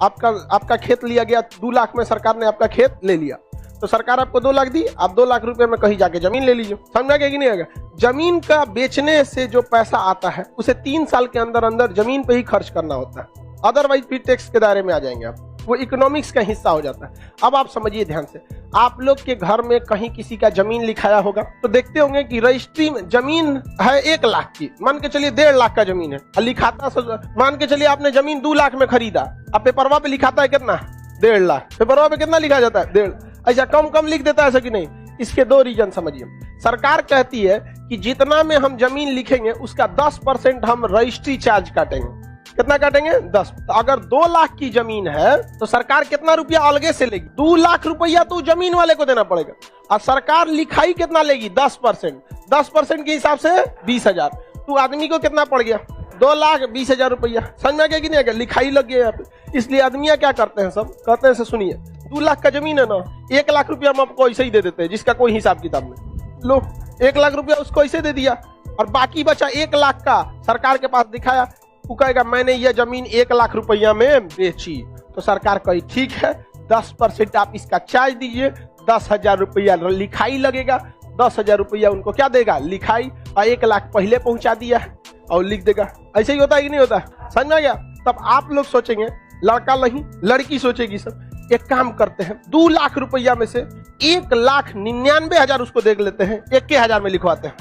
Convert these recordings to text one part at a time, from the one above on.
आपका खेत लिया गया 2 लाख में, सरकार ने आपका खेत ले लिया, तो सरकार आपको 2 लाख दी, आप 2 लाख रुपए में कहीं जाके जमीन ले लीजिए। समझा गया कि नहीं आएगा? जमीन का बेचने से जो पैसा आता है उसे 3 साल के अंदर अंदर जमीन पे ही खर्च करना होता है, अदरवाइज फिर टैक्स के दायरे में आ जाएंगे आप, वो इकोनॉमिक्स का हिस्सा हो जाता है। अब आप समझिए ध्यान से, आप लोग के घर में कहीं किसी का जमीन लिखाया होगा तो देखते होंगे कि रजिस्ट्री में जमीन है 1 लाख की, मान के चलिए 1.5 लाख का जमीन है, लिखाता मान के चलिए आपने जमीन 2 लाख में खरीदा, अब पेपरवा पे लिखाता है कितना, 1.5 लाख। पेपरवा पे कितना लिखा जाता है, 1.5। ऐसा कम लिख देता है ऐसा कि नहीं? इसके 2 रीजन समझिए। सरकार कहती है कि जितना में हम जमीन लिखेंगे उसका 10% हम रजिस्ट्री चार्ज काटेंगे। कितना काटेंगे? 10। तो अगर 2 लाख की जमीन है तो सरकार कितना रुपया अलगे से लेगी? 2 लाख रुपया तो जमीन वाले को देना पड़ेगा, और सरकार लिखाई कितना लेगी? 10%। 10% के हिसाब से 20,000, तो आदमी को कितना पड़ गया? 2,20,000 रुपया। समझ में आ गया कि नहीं? लिखाई लग गया यहाँ पे। इसलिए आदमियां क्या करते हैं, सब कहते हैं, सुनिए 2 लाख का जमीन है ना, 1 लाख रुपया हम आपको ऐसे ही दे देते हैं, जिसका कोई हिसाब किताब नहीं। लो 1 लाख रुपया उसको ऐसे दे दिया, और बाकी बचा 1 लाख का सरकार के पास दिखाया, वो कहेगा मैंने ये जमीन 1 लाख रुपया में बेची, तो सरकार कही ठीक है 10% आप इसका चार्ज दीजिए, 10,000 रुपया लिखाई लगेगा, 10,000 रुपया उनको क्या देगा? लिखाई, और 1 लाख पहले पहुंचा दिया है और लिख देगा। ऐसे ही होता है कि नहीं होता? समझ में आ गया? तब आप लोग सोचेंगे, लड़का नहीं लड़की सोचेगी, सब एक काम करते हैं 2 लाख रुपया में से 1,99,000 उसको देख लेते हैं, 1,000 में लिखवाते हैं।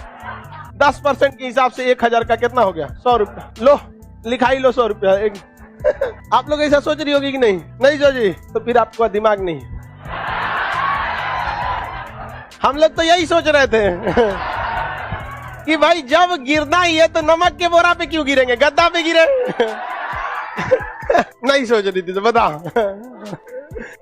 10% के हिसाब से 1,000 का कितना हो गया? 100 रुपया। लो लिखाई लो 100 रुपया। आप लोग ऐसा सोच रही होगी कि नहीं? नहीं सोची तो फिर आपका दिमाग नहीं। हम लोग तो यही सोच रहे थे कि भाई जब गिरना ही है तो नमक के बोरा पे क्यों गिरेंगे, गद्दा पे गिरे। नहीं सोच रही थी तो बताओ।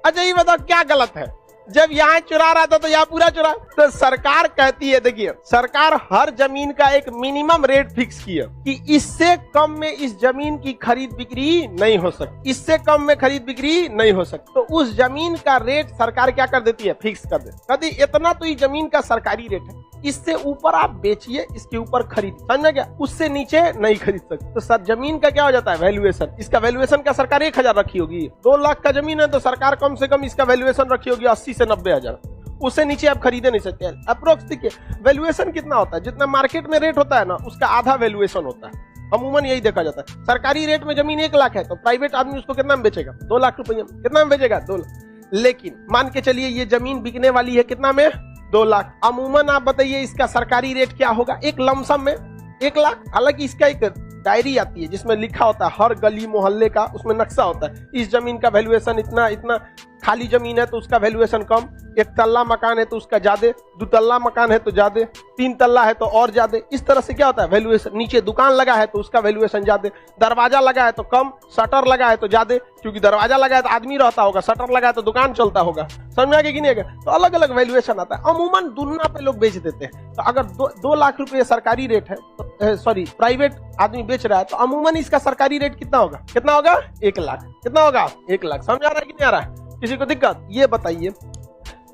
अच्छा ये बताओ क्या गलत है? जब यहाँ चुरा रहा था तो यहाँ पूरा चुरा। तो सरकार कहती है, देखिए सरकार हर जमीन का एक मिनिमम रेट फिक्स किया कि इससे कम में इस जमीन की खरीद बिक्री नहीं हो सकती, इससे कम में खरीद बिक्री नहीं हो सकती। तो उस जमीन का रेट सरकार क्या कर देती है? फिक्स कर देती। कहती इतना तो ये जमीन का सरकारी रेट है, इससे ऊपर आप बेचिए, इसके ऊपर खरीद। समझ में क्या? उससे नीचे नहीं खरीद सकते। तो सर जमीन का क्या हो जाता है? वैल्यूएशन। इसका वैल्यूएशन का सरकार 1,000 रखी होगी। 2 लाख का जमीन है तो सरकार कम से कम इसका वैल्यूएशन रखी होगी 80 से 90,000। उससे नीचे आप खरीदे नहीं सकते। अप्रोक्स देखिए वैल्यूएशन कितना होता है, जितना मार्केट में रेट होता है ना उसका आधा वैल्यूएशन होता है। अमूमन यही देखा जाता है। सरकारी रेट में जमीन 1 लाख है तो प्राइवेट आदमी उसको कितना में बेचेगा? 2 लाख रुपया में। कितना में बेचेगा? 2 लाख। लेकिन मान के चलिए ये जमीन बिकने वाली है कितना में? 2 लाख। अमूमन आप बताइए इसका सरकारी रेट क्या होगा? एक लमसम में 1 लाख। हालांकि इसका एक डायरी आती है जिसमें लिखा होता है हर गली मोहल्ले का, उसमें नक्शा होता है, इस जमीन का वैल्यूएशन इतना इतना। खाली जमीन है तो उसका वैल्यूएशन कम, 1 तल्ला मकान है तो उसका ज्यादा, 2 तल्ला मकान है तो ज्यादा, 3 तल्ला है तो और ज्यादा। इस तरह से क्या होता है वैल्यूएशन। नीचे दुकान लगा है तो उसका वैल्यूएशन ज्यादा, दरवाजा लगा है तो कम, शटर लगा है तो ज्यादा, क्योंकि दरवाजा लगा है तो आदमी रहता होगा, शटर लगा है तो दुकान चलता होगा। समझ में आ गया कि नहीं? तो अलग अलग वैल्यूएशन आता है। अमूमन दुनिया पे लोग बेच देते हैं। तो अगर 2 लाख रुपये सरकारी रेट है, सॉरी प्राइवेट आदमी बेच रहा है, तो अमूमन इसका सरकारी रेट कितना होगा? कितना होगा? 1 लाख। कितना होगा? 1 लाख। समझ आ रहा है कि नहीं आ रहा है? किसी को दिक्कत? ये बताइए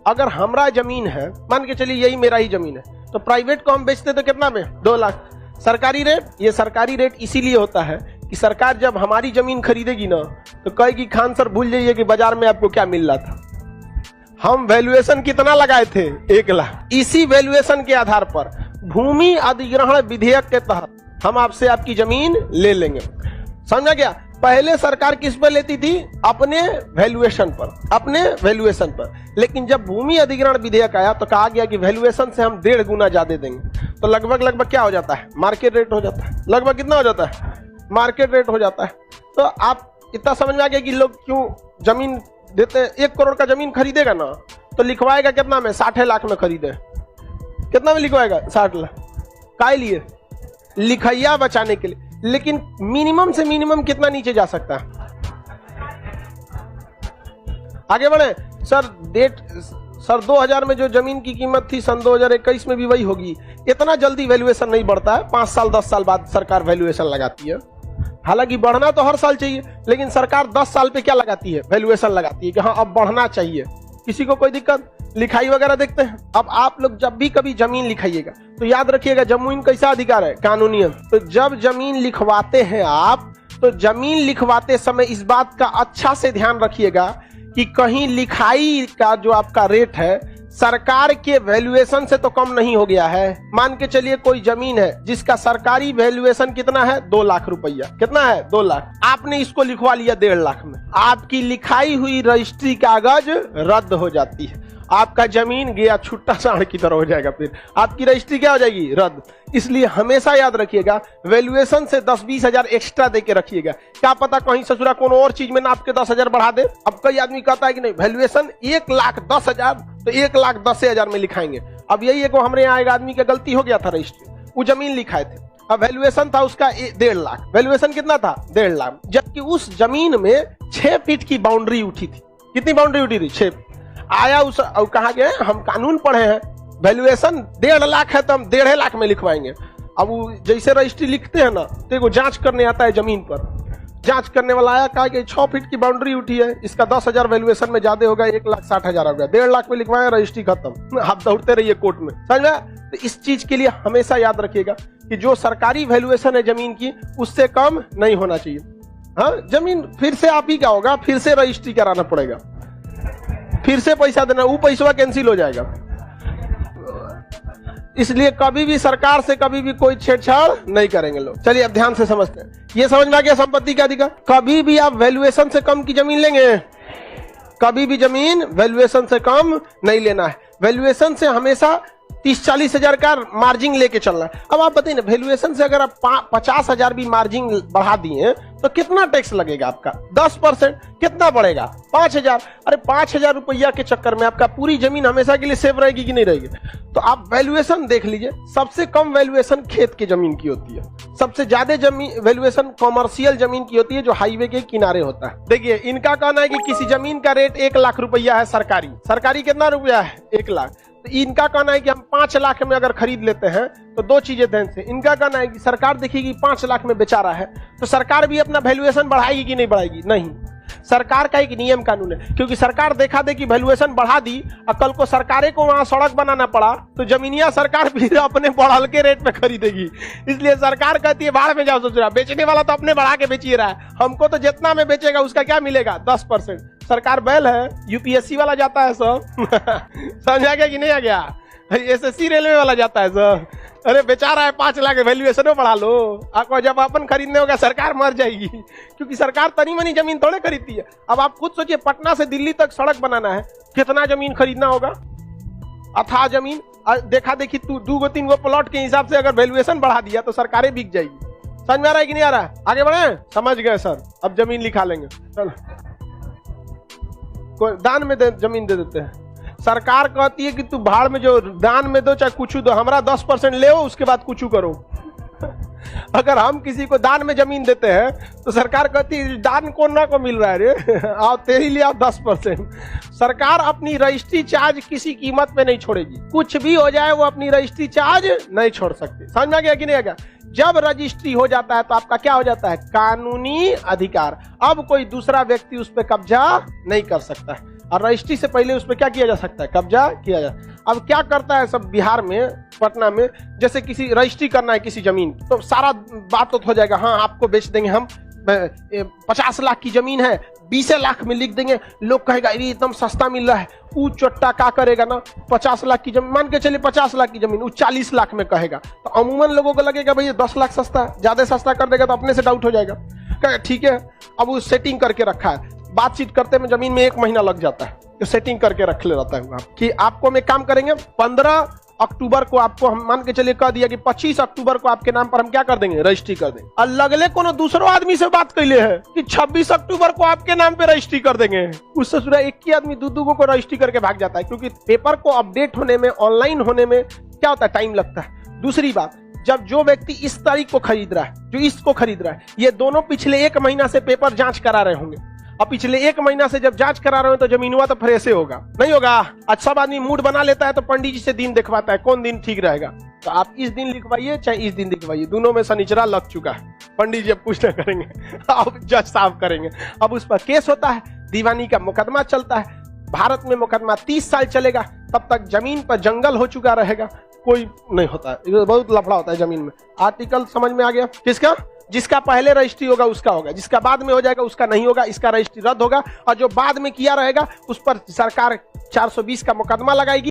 अगर हमारा जमीन है, मान के चलिए यही मेरा ही जमीन है, तो प्राइवेट को हम बेचते तो कितना में? 2 लाख। सरकारी रेट, ये सरकारी रेट इसीलिए होता है कि सरकार जब हमारी जमीन खरीदेगी ना तो कहेगी खान सर भूल जाइए कि बाजार में आपको क्या मिल रहा था, हम वैल्यूएशन कितना लगाए थे? 1 लाख। इसी वैल्यूएशन के आधार पर भूमि अधिग्रहण विधेयक के तहत हम आपसे आपकी जमीन ले लेंगे। समझा गया? पहले सरकार किस पर लेती थी? अपने वैल्यूएशन पर, अपने वैल्यूएशन पर। लेकिन जब भूमि अधिग्रहण विधेयक आया तो कहा गया कि वैल्यूएशन से हम 1.5 गुना ज्यादा देंगे। तो लगभग क्या हो जाता है? मार्केट रेट हो जाता है। लगभग कितना हो जाता है? मार्केट रेट हो जाता है। तो आप इतना समझ में आ गया कि लोग क्यों जमीन देते हैं। 1 करोड़ का जमीन खरीदेगा ना तो लिखवाएगा कितना में? 60 लाख में खरीदे। कितना में लिखवाएगा? 60 लाख। काय लिए? लिखैया बचाने के लिए। लेकिन मिनिमम से मिनिमम कितना नीचे जा सकता है? आगे बढ़े सर 2000 में जो जमीन की कीमत थी सन 2021 में भी वही होगी। इतना जल्दी वैल्यूएशन नहीं बढ़ता है, 5 साल 10 साल बाद सरकार वैल्यूएशन लगाती है। हालांकि बढ़ना तो हर साल चाहिए, लेकिन सरकार 10 साल पे क्या लगाती है? वैल्यूएशन लगाती है कि हाँ अब बढ़ना चाहिए। किसी को कोई दिक्कत? लिखाई वगैरह देखते हैं। अब आप लोग जब भी कभी जमीन लिखाइएगा तो याद रखिएगा जमीन कैसा अधिकार है? कानूनी है। तो जब जमीन लिखवाते हैं आप तो जमीन लिखवाते समय इस बात का अच्छा से ध्यान रखिएगा कि कहीं लिखाई का जो आपका रेट है सरकार के वैल्यूएशन से तो कम नहीं हो गया है। मान के चलिए कोई जमीन है जिसका सरकारी वैल्यूएशन कितना है, 2 लाख रुपया। कितना है, 2 लाख। आपने इसको लिखवा लिया 1.5 लाख में, आपकी लिखाई हुई रजिस्ट्री कागज रद्द हो जाती है, आपका जमीन गया छुट्टा साढ़ की तरह हो जाएगा, फिर आपकी रजिस्ट्री क्या हो जाएगी, रद्द। इसलिए हमेशा याद रखिएगा वैल्यूएशन से 10-20 हजार एक्स्ट्रा देके रखिएगा। क्या पता कहीं ससुरा कोनो और चीज में ना आपके 10 हजार बढ़ा दे। अब कई आदमी कहता है कि नहीं वैल्यूएशन 1,10,000 तो 1,10,000 में लिखाएंगे। अब यही एक हमारे यहाँ एक आदमी की गलती हो गया था, रजिस्ट्री वो जमीन लिखाए थे, अब वैल्यूएशन था उसका 1.5 लाख। वैल्यूएशन कितना था, 1.5 लाख, जबकि उस जमीन में 6 फीट की बाउंड्री उठी थी। कितनी बाउंड्री उठी थी, 6। आया उस कहा गया हम कानून पढ़े हैं, वैल्यूएशन 1.5 लाख है तो हम 1.5 लाख में लिखवाएंगे। अब वो जैसे रजिस्ट्री लिखते हैं ना तो वो जांच करने आता है जमीन पर, जांच करने वाला आया कहा कि 6 फीट की बाउंड्री उठी है, इसका 10,000 वैल्यूएशन में ज्यादा होगा, 1,60,000 हो गया, 1.5 लाख में लिखवाए, रजिस्ट्री खत्म। आप दौड़ते रहिए कोर्ट में, समझ में। तो इस चीज के लिए हमेशा याद रखिएगा कि जो सरकारी वैल्यूएशन है जमीन की उससे कम नहीं होना चाहिए। हाँ, जमीन फिर से आप ही क्या होगा, फिर से रजिस्ट्री कराना पड़ेगा, फिर से पैसा देना, वो पैसा कैंसिल हो जाएगा। इसलिए कभी भी सरकार से कभी भी कोई छेड़छाड़ नहीं करेंगे लोग। चलिए अब ध्यान से समझते हैं, ये समझ में आ गया संपत्ति का अधिकार। कभी भी आप वैल्यूएशन से कम की जमीन लेंगे, कभी भी जमीन वैल्यूएशन से कम नहीं लेना है। वैल्यूएशन से हमेशा 30-40 हजार का मार्जिन लेके चलना है। अब आप बताइए ना, वैल्यूएशन से अगर आप 50 हजार भी मार्जिन बढ़ा दिए तो कितना टैक्स लगेगा आपका, 10%। कितना बढ़ेगा, 5,000। अरे 5,000 रुपया के चक्कर में आपका पूरी जमीन हमेशा के लिए सेव रहेगी कि नहीं रहेगी। तो आप वैल्यूएशन देख लीजिए, सबसे कम वैल्यूएशन खेत की जमीन की होती है, सबसे ज्यादा जमीन वैल्यूएशन कॉमर्शियल जमीन की होती है जो हाईवे के किनारे होता है। देखिए इनका कहना है कि किसी जमीन का रेट 1 लाख रुपया है, सरकारी कितना रुपया है, 1 लाख। तो इनका कहना है कि हम 5 लाख में अगर खरीद लेते हैं तो 2 चीजें ध्यान से, इनका कहना है कि सरकार देखिएगी 5 लाख में बेचा रहा है तो सरकार भी अपना वैल्यूएशन बढ़ाएगी कि नहीं बढ़ाएगी, नहीं। सरकार का एक नियम कानून है, क्योंकि सरकार देखा दे कि वैल्यूएशन बढ़ा दी और कल को सरकारें को वहां सड़क बनाना पड़ा तो जमीनिया सरकार भी अपने बढ़ल के रेट पे खरीदेगी। इसलिए सरकार कहती है बाहर में जाओ ससुरा, बेचने वाला तो अपने बढ़ा के बेच ही रहा है, हमको तो जितना में बेचेगा उसका क्या मिलेगा, 10%। सरकार बैल है, यूपीएससी वाला जाता है सब समझ आ गया कि नहीं आ गया, एसएससी रेलवे वाला जाता है सब। अरे बेचा रहा है 5 लाख, वैल्यूएशन बढ़ा लो, आपको जब अपन खरीदने होगा सरकार मर जाएगी, क्योंकि सरकार तनी मनी जमीन थोड़े खरीदती है। अब आप खुद सोचिए, पटना से दिल्ली तक सड़क बनाना है, कितना जमीन खरीदना होगा, अथाह जमीन। देखा देखी 2-3 प्लॉट के हिसाब से अगर वैल्यूएशन बढ़ा दिया तो सरकारें बिक जाएगी। समझ में आ रहा है कि नहीं आ रहा है, आगे बढ़े, समझ गए सर। अब जमीन लिखा लेंगे, चलो कोई दान में जमीन दे देते हैं। सरकार कहती है कि तू भाड़ में जो दान में दो चाहे कुछ दो, हमारा 10% ले हो, उसके बाद कुछ करो। अगर हम किसी को दान में जमीन देते हैं तो सरकार कहती है दान कौन ना को मिल रहा है रे, आओ तेरे लिए आओ 10%। सरकार अपनी रजिस्ट्री चार्ज किसी कीमत पे नहीं छोड़ेगी, कुछ भी हो जाए वो अपनी रजिस्ट्री चार्ज नहीं छोड़ सकती। समझ में आ गया कि नहीं आ गया। जब रजिस्ट्री हो जाता है तो आपका क्या हो जाता है, कानूनी अधिकार। अब कोई दूसरा व्यक्ति उस पर कब्जा नहीं कर सकता है, और रजिस्ट्री से पहले उस पर क्या किया जा सकता है, कब्जा किया जा। अब क्या करता है सब बिहार में, पटना में, जैसे किसी रजिस्ट्री करना है किसी जमीन तो सारा बात तो हो जाएगा, हाँ आपको बेच देंगे हम, 50 लाख की जमीन है 20 लाख में लिख देंगे। लोग कहेगा ये एकदम सस्ता मिल रहा है। वो चोट्टा क्या करेगा ना, 50 लाख की जमीन, मान के चलिए 50 लाख की जमीन वो 40 लाख में कहेगा, तो अमूमन लोगों को लगेगा भाई 10 लाख सस्ता है, ज्यादा सस्ता कर देगा तो अपने से डाउट हो जाएगा, कहेगा ठीक है। अब वो सेटिंग करके रखा है, बातचीत करते में जमीन में 1 महीना लग जाता है, तो सेटिंग करके रख ले रहता है कि आपको हम एक काम करेंगे, 15 अक्टूबर को आपको हम मान के चलिए कह दिया कि 25 अक्टूबर को आपके नाम पर हम क्या कर देंगे, रजिस्ट्री कर देंगे। और लगले कोनो दूसरो आदमी से बात कैले है कि 26 अक्टूबर को आपके नाम पे रजिस्ट्री कर देंगे। उस ससुरा एक ही आदमी दो को रजिस्ट्री करके भाग जाता है, क्योंकि पेपर को अपडेट होने में, ऑनलाइन होने में क्या होता है, टाइम लगता है। दूसरी बात, जब जो व्यक्ति इस तारीख को खरीद रहा है, जो इसको खरीद रहा है, ये दोनों पिछले 1 महीना से पेपर जांच करा रहे होंगे। अब पिछले 1 महीना से जब जांच करा रहे हो तो जमीन हुआ तो फ्रेश होगा, नहीं होगा। अच्छा आदमी मूड बना लेता है तो पंडित जी से दिन दिखवाता है, कौन दिन ठीक रहेगा, तो आप इस दिन लिखवाइए चाहे इस दिन लिखवाइए, दोनों में शनिचरा लग चुका है। पंडित जी अब कुछ नहीं करेंगे, अब जज साहब करेंगे। अब उस पर केस होता है, दीवानी का मुकदमा चलता है। भारत में मुकदमा 30 साल चलेगा, तब तक जमीन पर जंगल हो चुका रहेगा, कोई नहीं होता है, बहुत लफड़ा होता है जमीन में। आर्टिकल समझ में आ गया किसका, जिसका पहले रजिस्ट्री होगा उसका होगा, जिसका बाद में हो जाएगा उसका नहीं होगा, इसका रजिस्ट्री रद्द होगा और जो बाद में किया रहेगा उस पर सरकार 420 का मुकदमा लगाएगी।